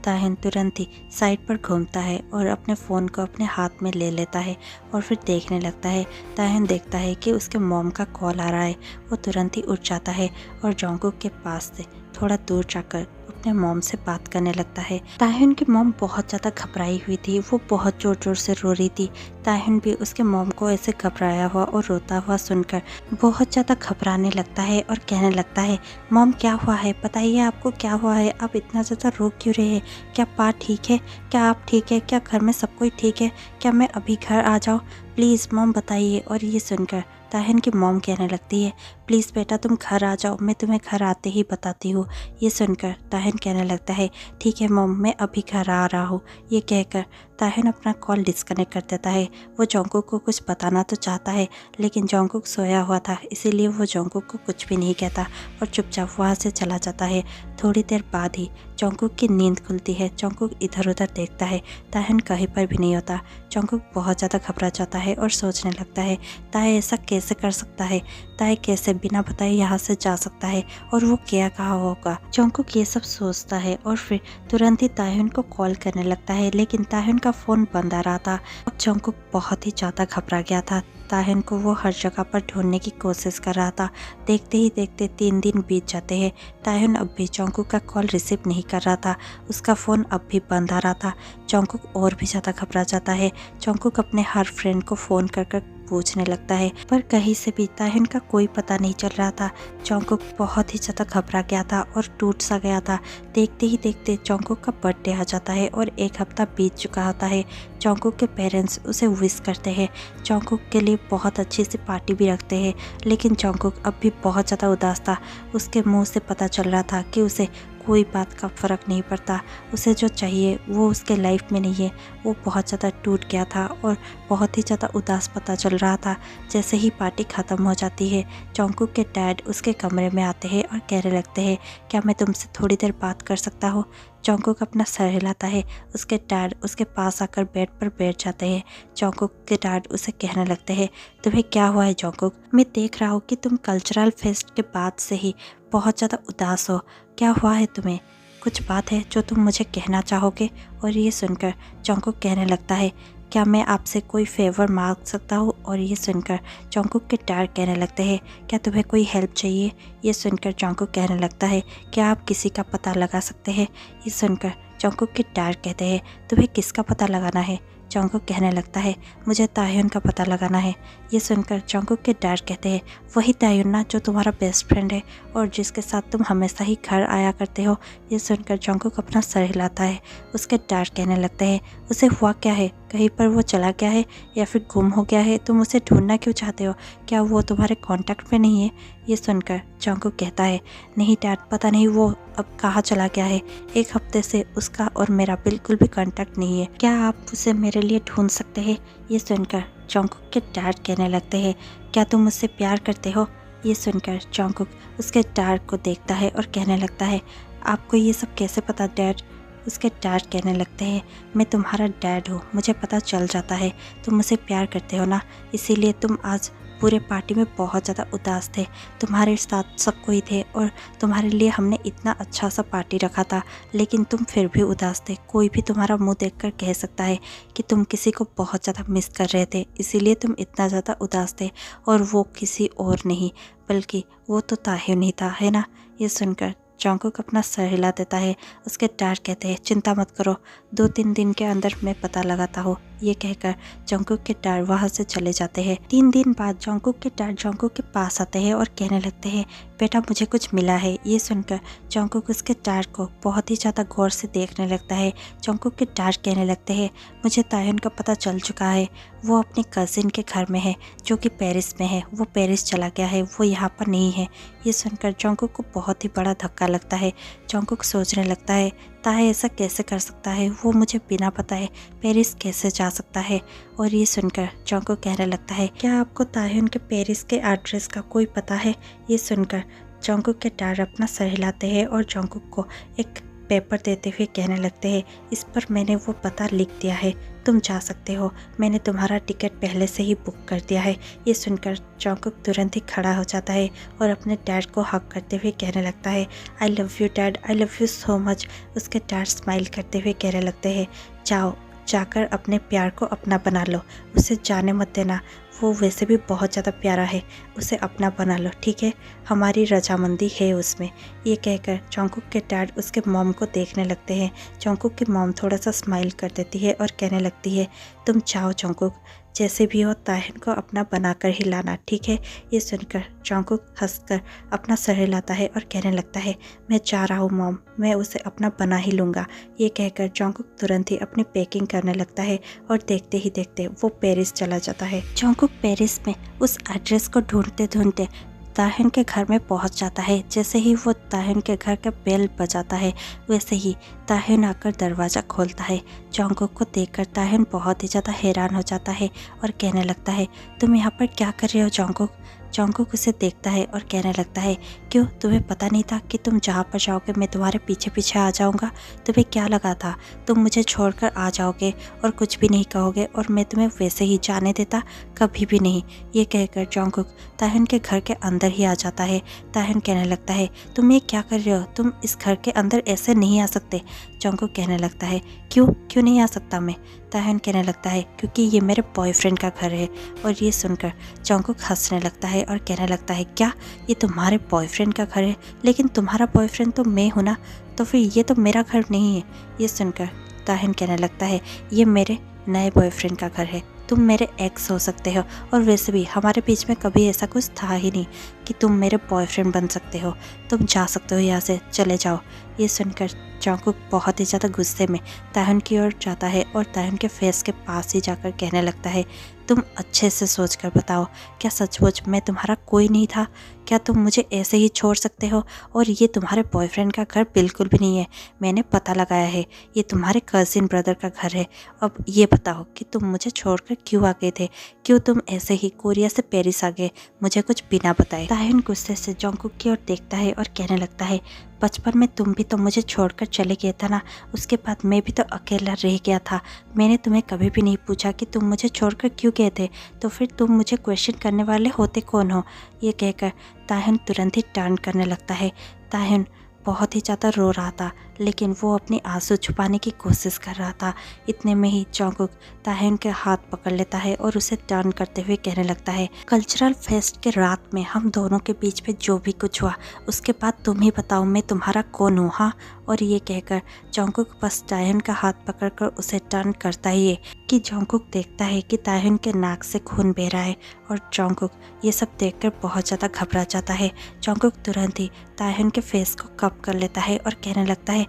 ताहिन तुरंत ही साइड पर घूमता है और अपने फ़ोन को अपने हाथ में ले लेता है और फिर देखने लगता है। ताहिन देखता है कि उसके मॉम का कॉल आ रहा है। वो तुरंत ही उठ जाता है और जंगकुक के पास से थोड़ा दूर जाकर अपने मॉम से बात करने लगता है। ताहिन की मॉम बहुत ज़्यादा घबराई हुई थी, वो बहुत ज़ोर ज़ोर से रो रही थी। ताहिन भी उसके मॉम को ऐसे घबराया हुआ और रोता हुआ सुनकर बहुत ज़्यादा घबराने लगता है और कहने लगता है मॉम क्या हुआ है, बताइए आपको क्या हुआ है, आप इतना ज़्यादा रो क्यों रहे हैं, क्या पा ठीक है, क्या आप ठीक है, क्या घर में सब कोई ठीक है, क्या मैं अभी घर आ जाऊँ, प्लीज़ मॉम बताइए। और ये सुनकर ताहिन की मॉम कहने लगती है प्लीज़ बेटा तुम घर आ जाओ, मैं तुम्हें घर आते ही बताती हूँ। ये सुनकर ताहिन कहने लगता है ठीक है मॉम मैं अभी घर आ रहा हूँ। ये कहकर ताहिन अपना कॉल डिस्कनेक्ट कर देता है। वो जंगकुक को कुछ बताना तो चाहता है लेकिन जंगकुक सोया हुआ था, इसीलिए वो जंगकुक को कुछ भी नहीं कहता और चुपचाप वहाँ से चला जाता है। थोड़ी देर बाद ही जंगकुक की नींद खुलती है। जंगकुक इधर उधर देखता है, ताह्युन कहीं पर भी नहीं होता। जंगकुक बहुत ज़्यादा घबरा जाता है और सोचने लगता है ताहे ऐसा कैसे कर सकता है, ताहे कैसे बिना बताए यहाँ से जा सकता है और वो क्या कहा होगा। जंगकुक ये सब सोचता है और फिर तुरंत ही ताह्युन को कॉल करने लगता है, लेकिन ताह्युन का फ़ोन बंद आ रहा था। अब जंगकुक बहुत ही ज़्यादा घबरा गया था। ताह्युन को वो हर जगह पर ढूंढने की कोशिश कर रहा था। देखते ही देखते 3 दिन बीत जाते हैं। ताह्युन अब भी जंगकुक का कॉल रिसीव नहीं कर रहा था। उसका फ़ोन अब भी बंद आ रहा था। जंगकुक और भी ज़्यादा घबरा जाता है। जंगकुक अपने हर फ्रेंड को फ़ोन कर कर पूछने लगता है, पर कहीं से भी ताह्युन का कोई पता नहीं चल रहा था। जंगकुक बहुत ही ज़्यादा घबरा गया था और टूट सा गया था। देखते ही देखते जंगकुक का बर्थडे आ जाता है और 1 हफ्ता बीत चुका होता है। जंगकुक के पेरेंट्स उसे विश करते हैं। जंगकुक के लिए बहुत अच्छी सी पार्टी भी रखते हैं, लेकिन जंगकुक अब भी बहुत ज़्यादा उदास था। उसके मुंह से पता चल रहा था कि उसे कोई बात का फ़र्क नहीं पड़ता। उसे जो चाहिए वो उसके लाइफ में नहीं है। वो बहुत ज़्यादा टूट गया था और बहुत ही ज़्यादा उदास पता चल रहा था। जैसे ही पार्टी ख़त्म हो जाती है, जंगकुक के डैड उसके कमरे में आते हैं और कहने लगते हैं, क्या मैं तुमसे थोड़ी देर बात कर सकता हूँ। जंगकुक अपना सर हिलाता है। उसके डैड उसके पास आकर बेड पर बैठ जाते हैं। जंगकुक के डैड उसे कहने लगते हैं, तुम्हें क्या हुआ है जंगकुक? मैं देख रहा हूँ कि तुम कल्चरल फेस्ट के बाद से ही बहुत ज़्यादा उदास हो। क्या हुआ है तुम्हें? कुछ बात है जो तुम मुझे कहना चाहोगे? और ये सुनकर जंगकुक कहने लगता है, क्या मैं आपसे कोई फेवर मांग सकता हूँ? और ये सुनकर जंगकुक के डैड कहने लगते हैं, क्या तुम्हें कोई हेल्प चाहिए? ये सुनकर जंगकुक कहने लगता है, क्या आप किसी का पता लगा सकते हैं? ये सुनकर जंगकुक के डैड कहते हैं, तुम्हें किसका पता लगाना है? जंगकुक कहने लगता है, मुझे ताह्युन का पता लगाना है। ये सुनकर जंगकुक के डैड कहते हैं, वही ताह्युन ना जो तुम्हारा बेस्ट फ्रेंड है और जिसके साथ तुम हमेशा ही घर आया करते हो। ये सुनकर जंगकुक अपना सर हिलाता है। उसके डैड कहने लगते हैं, उसे हुआ क्या है? कहीं पर वो चला गया है या फिर गुम हो गया है? तुम उसे ढूंढना क्यों चाहते हो? क्या वो तुम्हारे कांटेक्ट में नहीं है? ये सुनकर जंगकुक कहता है, नहीं डैड, पता नहीं वो अब कहाँ चला गया है। 1 हफ्ते से उसका और मेरा बिल्कुल भी कांटेक्ट नहीं है। क्या आप उसे मेरे लिए ढूंढ सकते हैं? ये सुनकर जंगकुक के डैड कहने लगते हैं, क्या तुम मुझसे प्यार करते हो? ये सुनकर जंगकुक उसके डैड को देखता है और कहने लगता है, आपको ये सब कैसे पता डैड? उसके डैड कहने लगते हैं, मैं तुम्हारा डैड हूँ, मुझे पता चल जाता है। तुम मुझे प्यार करते हो ना, इसीलिए तुम आज पूरे पार्टी में बहुत ज़्यादा उदास थे। तुम्हारे साथ सब कोई थे और तुम्हारे लिए हमने इतना अच्छा सा पार्टी रखा था, लेकिन तुम फिर भी उदास थे। कोई भी तुम्हारा मुंह देखकर कह सकता है कि तुम किसी को बहुत ज़्यादा मिस कर रहे थे, इसीलिए तुम इतना ज़्यादा उदास थे। और वो किसी और नहीं बल्कि वो तो ताह्युन ही था, है ना? ये सुनकर जंगकुक अपना सर हिला देता है। उसके डैड कहते हैं, चिंता मत करो, 2-3 दिन के अंदर मैं पता लगाता हूँ। ये कहकर जंगकुक के डैड वहाँ से चले जाते हैं। 3 दिन बाद जंगकुक के डैड जंगकुक के पास आते हैं और कहने लगते हैं, बेटा मुझे कुछ मिला है। ये सुनकर जंगकुक उसके डैड को बहुत ही ज़्यादा गौर से देखने लगता है। जंगकुक के डैड कहने लगते हैं, मुझे ताह्युन का पता चल चुका है। वो अपने कज़िन के घर में है जो कि पेरिस में है। वो पेरिस चला गया है, वो यहाँ पर नहीं है। ये सुनकर जंगकुक को बहुत ही बड़ा धक्का लगता है। जंगकुक सोचने लगता है, ताहे ऐसा कैसे कर सकता है? वो मुझे बिना बताए पेरिस कैसे जा सकता है? और ये सुनकर जंगकुक कहने लगता है, क्या आपको ताह्युन के पेरिस के एड्रेस का कोई पता है? ये सुनकर जंगकुक के डैड अपना सर हिलाते हैं और जंगकुक को एक पेपर देते हुए कहने लगते हैं, इस पर मैंने वो पता लिख दिया है, तुम जा सकते हो। मैंने तुम्हारा टिकट पहले से ही बुक कर दिया है। ये सुनकर जंगकुक तुरंत ही खड़ा हो जाता है और अपने डैड को हक करते हुए कहने लगता है, I love you dad, I love you so much. उसके डैड स्माइल करते हुए कहने लगते हैं, जाओ, जाकर अपने प्यार को अपना बना लो, उसे जाने मत देना। वो वैसे भी बहुत ज़्यादा प्यारा है, उसे अपना बना लो, ठीक है? हमारी रजामंदी है उसमें। ये कहकर जंगकुक के डैड उसके मॉम को देखने लगते हैं। जंगकुक की मॉम थोड़ा सा स्माइल कर देती है और कहने लगती है, तुम जाओ जंगकुक, जैसे भी हो ताह्युन को अपना बनाकर ही लाना, ठीक है? ये सुनकर जंगकुक हंसकर अपना सर हिलाता है और कहने लगता है, मैं जा रहा हूँ मॉम, मैं उसे अपना बना ही लूँगा। ये कहकर जंगकुक तुरंत ही अपनी पैकिंग करने लगता है और देखते ही देखते वो पेरिस चला जाता है। जंगकुक पेरिस में उस एड्रेस को ढूंढते ढूंढते ताह्युन के घर में पहुंच जाता है। जैसे ही वो ताह्युन के घर का बेल बजाता है, वैसे ही ताह्युन आकर दरवाज़ा खोलता है। जंगकुक को देखकर ताह्युन बहुत ही ज़्यादा हैरान हो जाता है और कहने लगता है, तुम यहाँ पर क्या कर रहे हो जंगकुक? जंगकुक उसे देखता है और कहने लगता है, क्यों, तुम्हें पता नहीं था कि तुम जहाँ पर जाओगे मैं तुम्हारे पीछे पीछे आ जाऊँगा? तुम्हें क्या लगा था तुम मुझे छोड़कर आ जाओगे और कुछ भी नहीं कहोगे और मैं तुम्हें वैसे ही जाने देता? कभी भी नहीं। ये कहकर जॉन्गकुक ताह्युन के घर के अंदर ही आ जाता है। ताह्युन कहने लगता है, तुम ये क्या कर रहे हो? तुम इस घर के अंदर ऐसे नहीं आ सकते। जॉन्गकुक कहने लगता है, क्यों क्यों नहीं आ सकता मैं? ताह्युन कहने लगता है, क्योंकि ये मेरे बॉयफ्रेंड का घर है। और ये सुनकर जॉन्गकुक हंसने लगता है और कहने लगता है, क्या ये तुम्हारे बॉयफ्रेंड का घर है? लेकिन तुम्हारा बॉयफ्रेंड तो मैं हूँ ना, तो फिर ये तो मेरा घर नहीं है। ये सुनकर ताह्युन कहने लगता है, ये मेरे नए बॉयफ्रेंड का घर है। तुम मेरे एक्स हो सकते हो और वैसे भी हमारे बीच में कभी ऐसा कुछ था ही नहीं कि तुम मेरे बॉयफ्रेंड बन सकते हो। तुम जा सकते हो, यहाँ से चले जाओ। ये सुनकर जॉन्गकुक बहुत ही ज़्यादा गुस्से में ताह्युन की ओर जाता है और ताह्युन के फेस के पास ही जाकर कहने लगता है, तुम अच्छे से सोच कर बताओ, क्या सचमुच मैं तुम्हारा कोई नहीं था? क्या तुम मुझे ऐसे ही छोड़ सकते हो? और ये तुम्हारे बॉयफ्रेंड का घर बिल्कुल भी नहीं है, मैंने पता लगाया है, ये तुम्हारे कज़िन ब्रदर का घर है। अब ये बताओ कि तुम मुझे छोड़कर क्यों आ गए थे? क्यों तुम ऐसे ही कोरिया से पेरिस आ गए मुझे कुछ बिना बताए? ताह्युन गुस्से से जॉन्गकुक की ओर देखता है और कहने लगता है, बचपन में तुम भी तो मुझे छोड़कर चले गए था ना, उसके बाद मैं भी तो अकेला रह गया था। मैंने तुम्हें कभी भी नहीं पूछा कि तुम मुझे छोड़कर क्यों गए थे, तो फिर तुम मुझे क्वेश्चन करने वाले होते कौन हो? ये कहकर ताह्युन तुरंत ही टर्न करने लगता है। ताह्युन बहुत ही ज़्यादा रो रहा था, लेकिन वो अपनी आंसू छुपाने की कोशिश कर रहा था। इतने में ही जॉन्गकुक ताह्युन के हाथ पकड़ लेता है और उसे टर्न करते हुए कहने लगता है, कल्चरल फेस्ट के रात में हम दोनों के बीच में जो भी कुछ हुआ उसके बाद तुम ही बताओ मैं तुम्हारा कौन हूँ, हाँ? और ये कहकर जॉन्गकुक बस ताह्युन का हाथ पकड़कर उसे टर्न करता ही है कि जॉन्गकुक देखता है कि ताह्युन के नाक से खून बह रहा है और जॉन्गकुक ये सब देखकर बहुत ज़्यादा घबरा जाता है। जॉन्गकुक तुरंत ही ताह्युन के फेस को कप कर लेता है और कहने लगता है,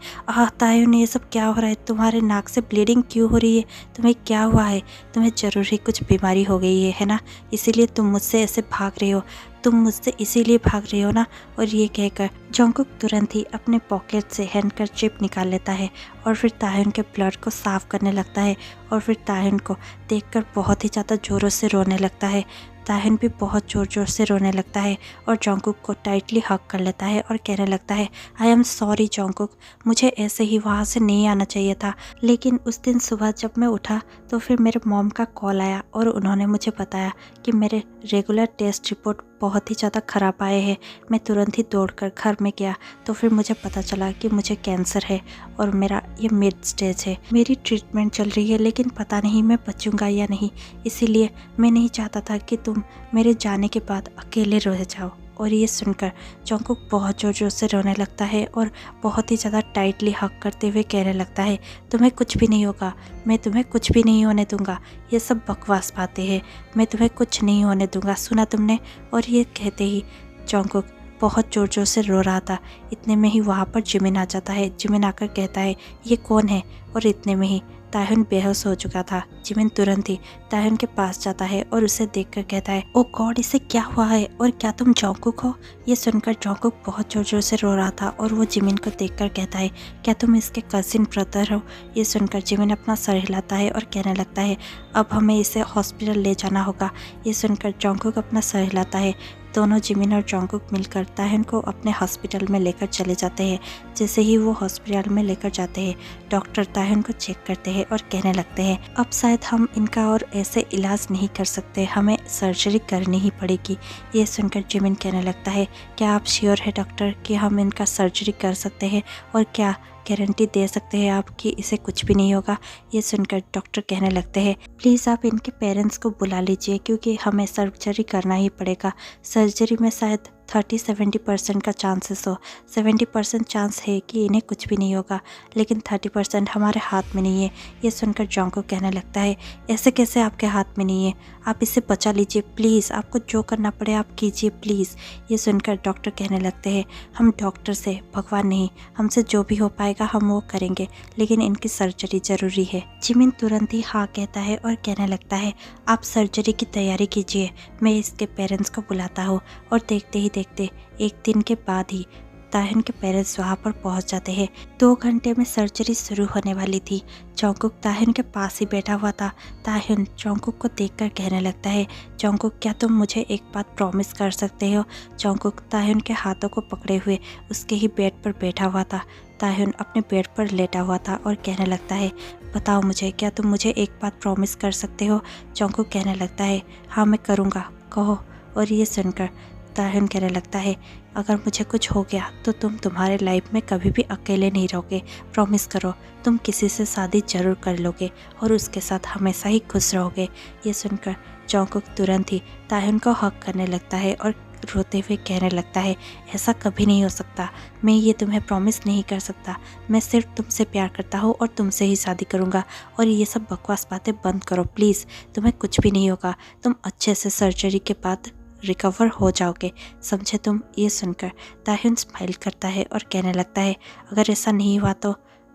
ताह्युन ये सब क्या हो रहा है? तुम्हारे नाक से ब्लीडिंग क्यों हो रही है? तुम्हें क्या हुआ है? तुम्हें ज़रूर ही कुछ बीमारी हो गई है ना? इसीलिए तुम मुझसे ऐसे भाग रहे हो, तुम मुझसे इसीलिए भाग रहे हो ना? और ये कहकर जॉन्गकुक तुरंत ही अपने पॉकेट से हैंडकरचिप निकाल लेता है और फिर ताह्युन के ब्लड को साफ करने लगता है और फिर ताह्युन को देखकर बहुत ही ज़्यादा ज़ोरों से रोने लगता है। ताह्युन भी बहुत ज़ोर ज़ोर से रोने लगता है और जॉन्गकुक को टाइटली हग कर लेता है और कहने लगता है, आई एम सॉरी जॉन्गकुक, मुझे ऐसे ही वहाँ से नहीं आना चाहिए था। लेकिन उस दिन सुबह जब मैं उठा तो फिर मेरे मॉम का कॉल आया और उन्होंने मुझे बताया कि मेरे रेगुलर टेस्ट रिपोर्ट बहुत ही ज़्यादा ख़राब आए हैं। मैं तुरंत ही दौड़कर घर में गया तो फिर मुझे पता चला कि मुझे कैंसर है और मेरा ये मिड स्टेज है। मेरी ट्रीटमेंट चल रही है, लेकिन पता नहीं मैं बचूंगा या नहीं, इसीलिए मैं नहीं चाहता था कि तुम मेरे जाने के बाद अकेले रह जाओ। और ये सुनकर जॉन्गकुक बहुत ज़ोर ज़ोर से रोने लगता है और बहुत ही ज़्यादा टाइटली हग करते हुए कहने लगता है, तुम्हें कुछ भी नहीं होगा, मैं तुम्हें कुछ भी नहीं होने दूंगा, ये सब बकवास बातें हैं, मैं तुम्हें कुछ नहीं होने दूंगा, सुना तुमने? और ये कहते ही जॉन्गकुक बहुत ज़ोर ज़ोर से रो रहा था। इतने में ही वहाँ पर जिमिन आ जाता है। जिमिन आकर कहता है, ये कौन है? और इतने में ही ताह्युन बेहोश हो चुका था। जिमिन तुरंत ही ताह्युन के पास जाता है और उसे देखकर कहता है, ओ गॉड, इसे क्या हुआ है? और क्या तुम जॉन्गकुक हो? ये सुनकर जॉन्गकुक बहुत जोर जोर से रो रहा था और वो जिमिन को देखकर कहता है, क्या तुम इसके कजिन ब्रदर हो? ये सुनकर जिमिन अपना सर हिलाता है और कहने लगता है, अब हमें इसे हॉस्पिटल ले जाना होगा। ये सुनकर जॉन्गकुक अपना सर हिलाता है। दोनों जिमिन और जॉन्गकुक मिलकर ताह्युन को अपने हॉस्पिटल में लेकर चले जाते हैं। जैसे ही वो हॉस्पिटल में लेकर जाते हैं, डॉक्टर ताह्युन को चेक करते हैं और कहने लगते हैं, अब शायद हम इनका और ऐसे इलाज नहीं कर सकते, हमें सर्जरी करनी ही पड़ेगी। ये सुनकर जिमिन कहने लगता है, क्या आप श्योर है डॉक्टर कि हम इनका सर्जरी कर सकते हैं और क्या गारंटी दे सकते हैं आप कि इसे कुछ भी नहीं होगा? ये सुनकर डॉक्टर कहने लगते हैं, प्लीज़ आप इनके पेरेंट्स को बुला लीजिए क्योंकि हमें सर्जरी करना ही पड़ेगा। सर्जरी में शायद 30-70% का चांसेस हो। 70% चांस है कि इन्हें कुछ भी नहीं होगा, लेकिन 30% हमारे हाथ में नहीं है। ये सुनकर जॉन्गकुक कहने लगता है, ऐसे कैसे आपके हाथ में नहीं है? आप इसे बचा लीजिए प्लीज़, आपको जो करना पड़े आप कीजिए प्लीज़। ये सुनकर डॉक्टर कहने लगते हैं, हम डॉक्टर से भगवान नहीं, हमसे जो भी हो पाएगा हम वो करेंगे, लेकिन इनकी सर्जरी ज़रूरी है। जिमिन तुरंत ही हाँ कहता है और कहने लगता है, आप सर्जरी की तैयारी कीजिए, मैं इसके पेरेंट्स को बुलाता हूँ। और देखते ही देखते एक दिन के बाद ही ताहिन के पेरेंट्स वहाँ पर पहुँच जाते हैं। 2 घंटे में सर्जरी शुरू होने वाली थी। जॉन्गकुक ताहिन के पास ही बैठा हुआ था। ताहिन जॉन्गकुक को देखकर कहने लगता है, जॉन्गकुक क्या तुम मुझे एक बात प्रॉमिस कर सकते हो? जॉन्गकुक ताहिन के हाथों को पकड़े हुए उसके ही बेड पर बैठा हुआ था। ताहिन अपने बेड पर लेटा हुआ था और कहने लगता है, बताओ मुझे, क्या तुम मुझे एक बात प्रॉमिस कर सकते हो? जॉन्गकुक कहने लगता है, हाँ मैं करूँगा, कहो। और ये सुनकर ताहिन कहने लगता है, अगर मुझे कुछ हो गया तो तुम तुम्हारे लाइफ में कभी भी अकेले नहीं रहोगे। प्रॉमिस करो, तुम किसी से शादी जरूर कर लोगे और उसके साथ हमेशा ही खुश रहोगे। ये सुनकर जॉन्गकुक तुरंत ही ताहिन को हक करने लगता है और रोते हुए कहने लगता है, ऐसा कभी नहीं हो सकता, मैं ये तुम्हें प्रॉमिस नहीं कर सकता। मैं सिर्फ तुमसे प्यार करता हूँ और तुमसे ही शादी करूँगा। और ये सब बकवास बातें बंद करो प्लीज़, तुम्हें कुछ भी नहीं होगा, तुम अच्छे से सर्जरी के बाद रिकवर हो जाओगे, समझे तुम? ये सुनकर ताहिन स्माइल करता है और कहने लगता है, अगर ऐसा नहीं हुआ तो?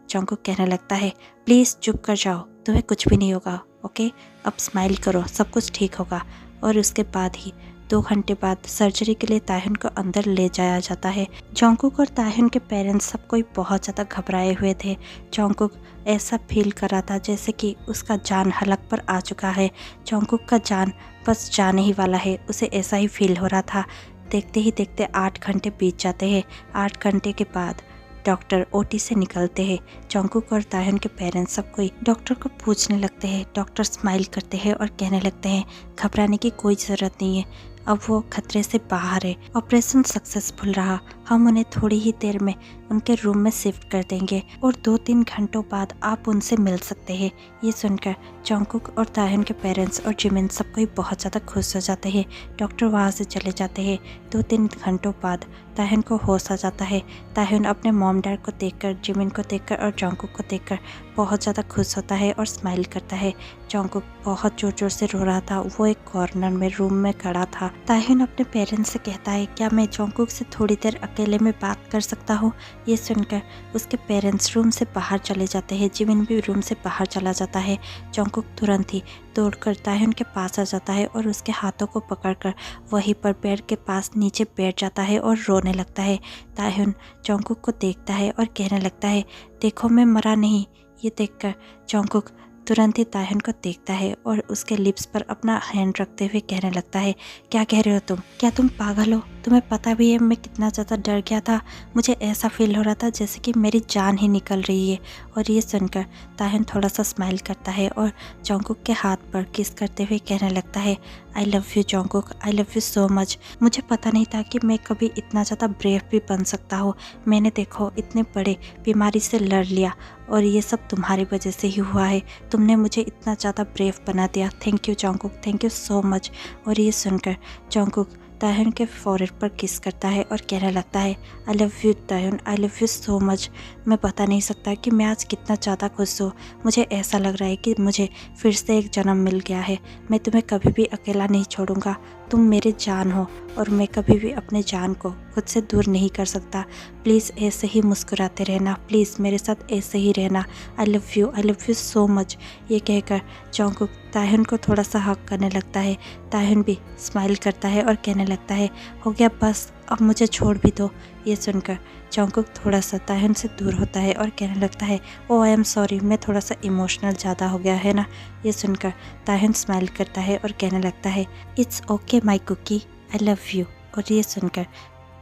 जॉन्गकुक कहने लगता है, प्लीज़ चुप कर जाओ, तुम्हें कुछ भी नहीं होगा, ओके? अब स्माइल करो, सब कुछ ठीक होगा। और उसके बाद ही 2 घंटे बाद सर्जरी के लिए ताहिन को अंदर ले जाया जाता है। जॉन्गकुक और ताहिन के पेरेंट्स सब कोई बहुत ज़्यादा घबराए हुए थे। जॉन्गकुक ऐसा फील कर रहा था जैसे कि उसका जान हलक पर आ चुका है। जॉन्गकुक का जान बस जाने ही वाला है, उसे ऐसा ही फील हो रहा था। देखते ही देखते 8 घंटे बीत जाते हैं। 8 घंटे के बाद डॉक्टर ओटी से निकलते हैं। जॉन्गकुक और ताहिन के पेरेंट्स सब कोई डॉक्टर को पूछने लगते हैं। डॉक्टर स्माइल करते हैं और कहने लगते हैं, घबराने की कोई ज़रूरत नहीं है, अब वो खतरे से बाहर है, ऑपरेशन सक्सेसफुल रहा, हम उन्हें थोड़ी ही देर में उनके रूम में शिफ्ट कर देंगे और 2-3 घंटों बाद आप उनसे मिल सकते हैं। ये सुनकर जॉन्गकुक और ताहिन के पेरेंट्स और जिमिन सब कोई बहुत ज़्यादा खुश हो जाते हैं। डॉक्टर वहाँ से चले जाते हैं। 2-3 घंटों बाद ताहिन को होश आ जाता है। ताहिन अपने मॉम डैड को देखकर, जिमिन को देखकर और जॉन्गकुक को देखकर बहुत ज़्यादा खुश होता है और स्माइल करता है। जॉन्गकुक बहुत ज़ोर ज़ोर से रो रहा था, वो एक कॉर्नर में रूम में खड़ा था। ताहिन अपने पेरेंट्स से कहता है, क्या मैं जॉन्गकुक से थोड़ी देर अकेले में बात कर सकता हूँ? ये सुनकर उसके पेरेंट्स रूम से बाहर चले जाते हैं। जिमिन भी रूम से बाहर चला जाता है। जॉन्गकुक तुरंत ही दौड़कर ताहिन के पास आ जाता है और उसके हाथों को पकड़कर वहीं पर बेड के पास नीचे बैठ जाता है और रोने लगता है। ताहिन जॉन्गकुक को देखता है और कहने लगता है, देखो मैं मरा नहीं। ये देखकर जॉन्गकुक तुरंत ही ताहिन को देखता है और उसके लिप्स पर अपना हैंड रखते हुए कहने लगता है, क्या कह रहे हो तुम? क्या तुम पागल हो? तुम्हें पता भी है मैं कितना ज़्यादा डर गया था, मुझे ऐसा फील हो रहा था जैसे कि मेरी जान ही निकल रही है। और ये सुनकर ताहिन थोड़ा सा स्माइल करता है और जॉन्गकुक के हाथ पर किस करते हुए कहने लगता है, I love you Jungkook, I love you so much. मुझे पता नहीं था कि मैं कभी इतना ज़्यादा ब्रेव भी बन सकता हूँ। मैंने देखो इतने बड़े बीमारी से लड़ लिया और ये सब तुम्हारी वजह से ही हुआ है। तुमने मुझे इतना ज़्यादा ब्रेव बना दिया। Thank you Jungkook, thank you so much. और ये सुनकर जॉन्गकुक ताहिन के फोrehead पर किस करता है और कहने लगता है, आई लव यू ताहिन, I love you so much. मैं बता नहीं सकता कि मैं आज कितना ज़्यादा खुश हूँ। मुझे ऐसा लग रहा है कि मुझे फिर से एक जन्म मिल गया है। मैं तुम्हें कभी भी अकेला नहीं छोड़ूंगा, तुम मेरे जान हो और मैं कभी भी अपने जान को खुद से दूर नहीं कर सकता। प्लीज़ ऐसे ही मुस्कुराते रहना, प्लीज़ मेरे साथ ऐसे ही रहना। आई लव यू सो मच। ये कहकर जॉन्गकुक ताहिन को थोड़ा सा हक करने लगता है। ताहिन भी स्माइल करता है और कहने लगता है, हो गया बस, अब मुझे छोड़ भी दो। ये सुनकर जॉन्गकुक थोड़ा सा ताहिन से दूर होता है और कहने लगता है, ओ आई एम सॉरी, मैं थोड़ा सा इमोशनल ज़्यादा हो गया है ना। ये सुनकर ताहिन स्माइल करता है और कहने लगता है, it's okay my Cookie, I love you. और ये सुनकर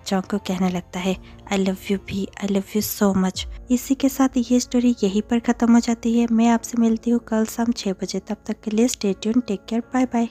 जॉन्गकुक कहने लगता है, आई लव यू भी, आई लव यू सो मच। इसी के साथ ये स्टोरी यहीं पर ख़त्म हो जाती है। मैं आपसे मिलती हूँ कल शाम 6 बजे। तब तक के लिए stay tuned, take care, bye bye.